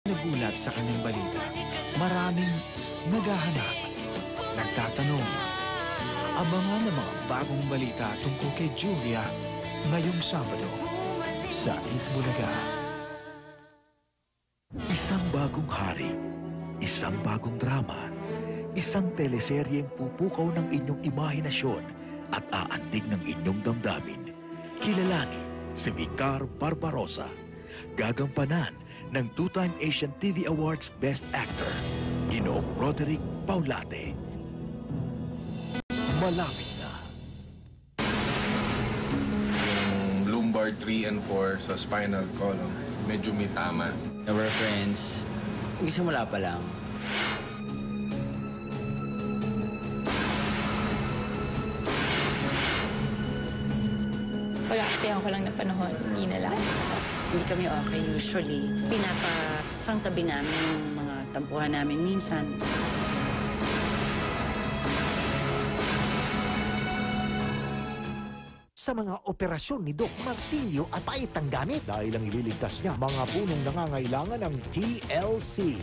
nagulat sa kanyang balita. Maraming naghahanap, nagtatanong. Abangan ang mga bagong balita tungkol kay Julia ngayong Sabado sa Itbulaga. Isang bagong hari, isang bagong drama, isang teleseryeng pupukaw ng inyong imahinasyon at aantig ng inyong damdamin. Kilalanin si Vicar Barbarosa, gagampanan ng two-time Asian TV Awards Best Actor, Ginoong Roderick Paulate. Malapit na. Lumbar 3 and 4 sa spinal column. Medyo may tama. We're friends. Nagsimula pa lang. Pag-aaksihan ko lang na panahon, hindi na lang. Hindi kami okay usually. Pinapasang tabi namin yung mga tampuhan namin minsan. Sa mga operasyon ni Doc Martillo at pait ang gamit dahil ang ililigtas niya mga punong nangangailangan ng TLC.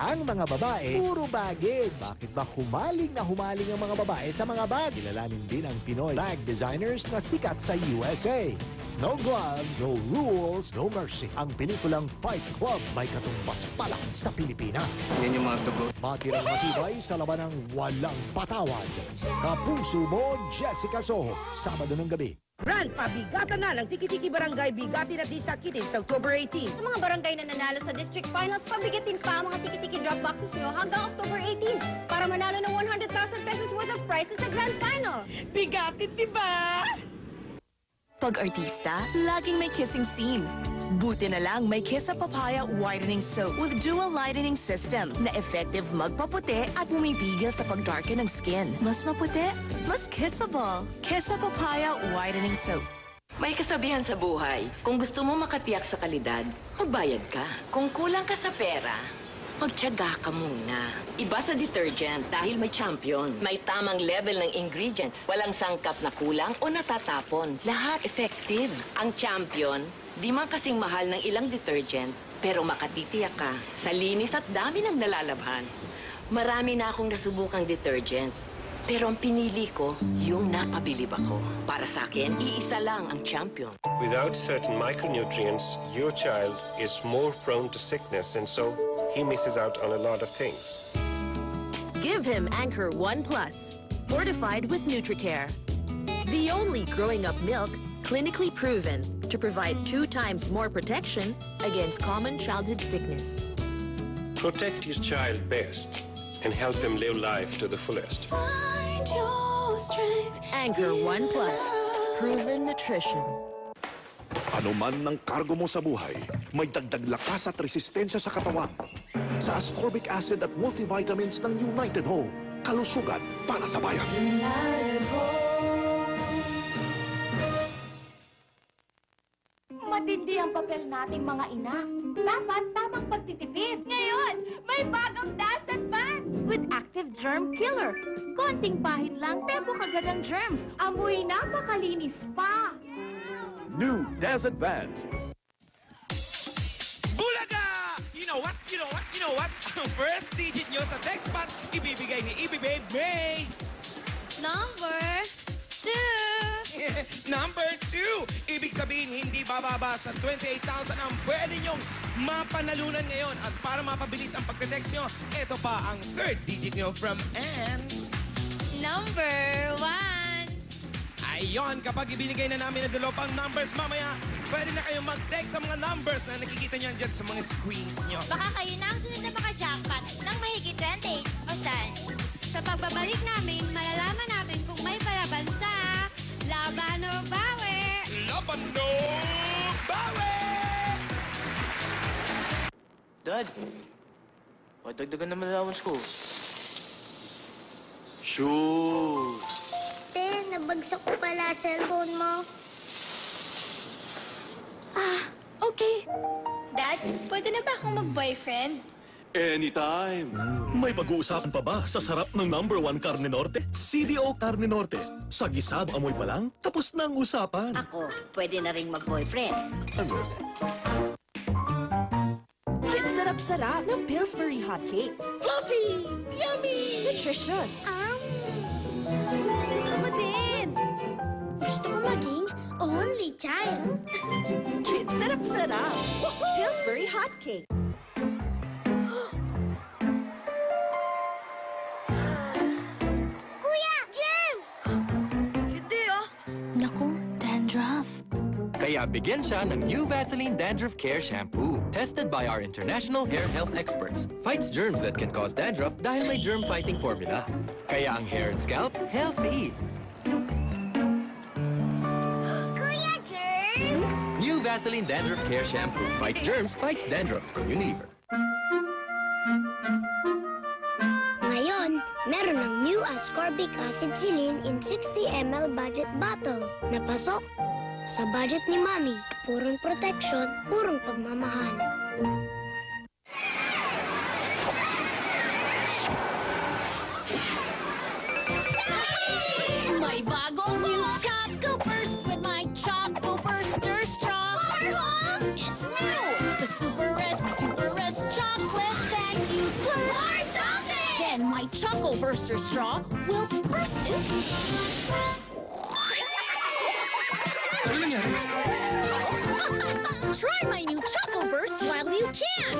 Ang mga babae, puro bagid. Bakit ba humaling na humaling ang mga babae sa mga bag? Kilalanin din ang Pinoy bag designers na sikat sa USA. No gloves, no rules, no mercy. Ang pelikulang Fight Club may katumbas pa lang sa Pilipinas. Yan yung mga tugo. Matirang matibay sa labanang walang patawad. Kapuso mo, Jessica Soho. Sabado ng gabi. Brand, pabigatan na ng Tiki-Tiki Barangay Bigatin at Di Sakitin sa October 18. Sa mga barangay na nanalo sa District Finals, pabigatin pa ang mga Tiki-Tiki drop boxes nyo hanggang October 18 para manalo ng 100,000 pesos worth of prizes sa Grand Final. Bigatin, diba? Pag artista, laging may kissing scene. Buti na lang may Kiss Papaya Whitening Soap with dual lightening system na effective magpaputi at pumipigil sa pagdarken ng skin. Mas maputi, mas kissable. Kiss Papaya Whitening Soap. May kasabihan sa buhay, kung gusto mo makatiyak sa kalidad, magbayad ka. Kung kulang ka sa pera, magtiyaga ka muna. Iba sa detergent dahil may Champion. May tamang level ng ingredients. Walang sangkap na kulang o natatapon. Lahat effective. Ang Champion, di man kasing mahal ng ilang detergent, pero makatitiyak ka sa linis at dami ng nalalabhan. Marami na akong nasubukang detergent, pero ang pinili ko, yung napabilib ako. Para sa akin, iisa lang ang Champion. Without certain micronutrients, your child is more prone to sickness, and so he misses out on a lot of things. Give him Anchor 1 Plus, fortified with NutriCare. The only growing-up milk clinically proven to provide 2 times more protection against common childhood sickness. Protect your child best and help them live life to the fullest. Find your strength. Anchor 1 Plus, proven nutrition. Ano man ng kargo mo sa buhay, may dagdag lakas at resistensya sa katawan. Sa ascorbic acid at multivitamins ng United Ho, kalusugan para sa bayan. United Ho. Matindi ang papel nating mga ina. Dapat tamang pagtitipid. Ngayon, may bagong DAS Advance with Active Germ Killer. Konting pahid lang, tempo kagad ang germs. Amoy napakalinis pa. New DAS Advance. Bulaga! You know what? You know what? You know what? Ang first digit nyo sa text bot, ibibigay ni Ibibabe May. Number 2. Number 2. Ibig sabihin, hindi bababa sa 28,000 ang pwede nyong mapanalunan ngayon. At para mapabilis ang pagte-text nyo, ito pa ang third digit nyo from Ann. Number 1. Ayon, kapag ibinigay na namin ang dalawang numbers mamaya, pwede na kayong mag-text sa mga numbers na nakikita nyo dyan sa mga screens nyo. Baka kayo na ang sunod na maka-jackpot ng mahigit 28,000. Sa pagbabalik namin, malalaman natin kung may palaban sa Laban o Bawi. Laban o Bawi! Dad, dagdagan naman allowance ko. Shoot! Te, nabagsak ko pala cellphone mo. Okay. Dad, pwede na ba akong mag-boyfriend? Anytime. May pag-uusapan pa ba sa sarap ng #1 Carne Norte? CDO Carne Norte. Sa gisab amoy pa lang, tapos na ang usapan. Ako, pwede na ring mag-boyfriend. Ano? Sarap Sarap-sarap ng Pillsbury Hot Cake. Fluffy! Yummy! Nutritious. Gusto ko din. Gusto ko maging only child. Kids, sarap-sarap. Pillsbury Hot Cake. Kuya, germs! Hindi Naku, dandruff. Kaya bigyan siya ng new Vaseline Dandruff Care Shampoo. Tested by our international hair health experts. Fights germs that can cause dandruff dahil may germ-fighting formula. Kaya ang hair and scalp, healthy. Kuya, germs! New Vaseline Dandruff Care Shampoo. Fights germs, fights dandruff. From Unilever. Ngayon, meron ng new ascorbic acid Xylene in 60 ml budget bottle. Napasok sa budget ni Mami. Purong protection, purong pagmamahal. May bagong new Choco Burst with my Choco Burster straw. It's new! The Super Rest chocolate that you slurp. More chocolate! Then my Choco Burster straw will burst it. Ano nangyari? Try my new Choco Burst while you can!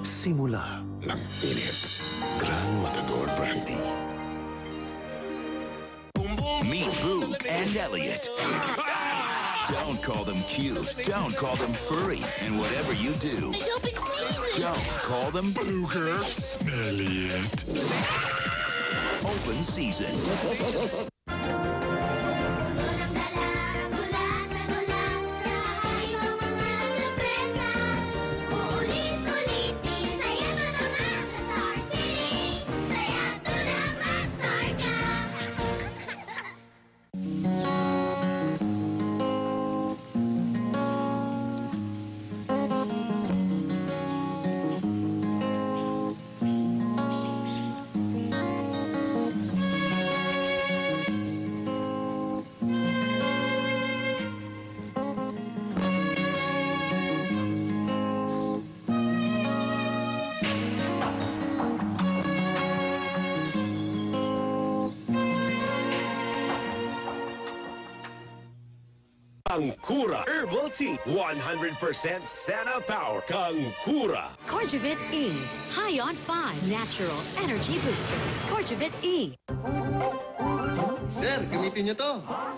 Simula ng init. Grand Matador Brandy. Meet Boog and Elliot. Don't call them cute. Don't call them furry. And whatever you do, It's open season! don't call them Booger. Elliot. Open season. Kangkura Herbal Tea, 100% Sana Power. Kangkura. Corjuvit E. High on 5. Natural Energy Booster. Corjuvit E. Sir, gamitin niyo to.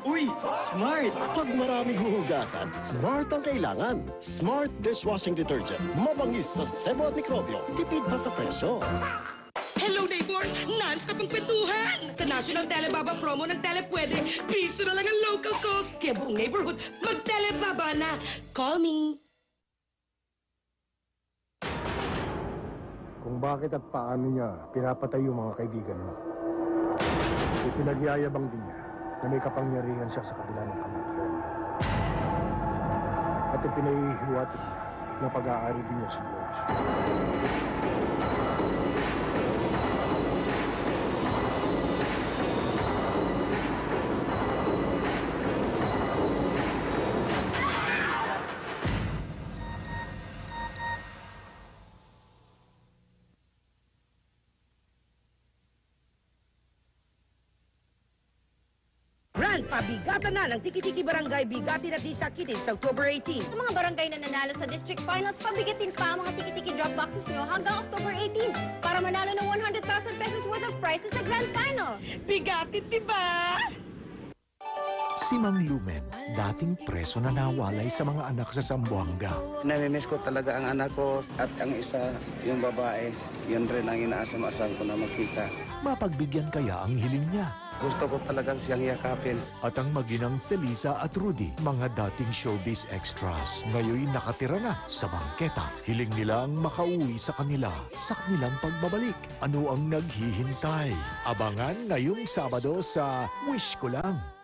Uy, smart! Pag maraming huhugasan, smart ang kailangan. Smart dishwashing detergent. Mabangis sa sebo at mikrobyo. Tipid pa sa presyo. Hello, neighbor! Non-stop ang kwentuhan! Sa National Telebaba promo ng Telepwede, piso na lang ang local calls. Kaya buong neighborhood, mag-Telebaba na. Call me. Kung bakit at paano niya pinapatay yung mga kaibigan mo. Ipinagyayabang din niya na may kapangyarihan siya sa kabila ng kamatayan. At ipinahihiwatig niya na pag-aari din niya si Diyos. Grand pabigatan na ng Tiki-Tiki Barangay Bigatin at Disakitin sa October 18. Sa mga barangay na nanalo sa District Finals, pabigatin pa ang mga Tiki-Tiki drop boxes nyo hanggang October 18 para manalo ng 100,000 pesos worth of prizes sa Grand Final. Bigatin, diba? Si Mang Lumen, dating preso na nawalay sa mga anak sa Zamboanga. Namimiss ko talaga ang anak ko at ang isa, yung babae. Yun rin ang inaasam-asam ko na magkita. Mapagbigyan kaya ang hiling niya. Gusto ko talagang siyang yakapin. At ang maginang Felisa at Rudy, mga dating showbiz extras, ngayon nakatira na sa bangketa. Hiling nilang makauwi sa kanila sa kanilang pagbabalik. Ano ang naghihintay? Abangan ngayong Sabado sa Wish Ko Lang.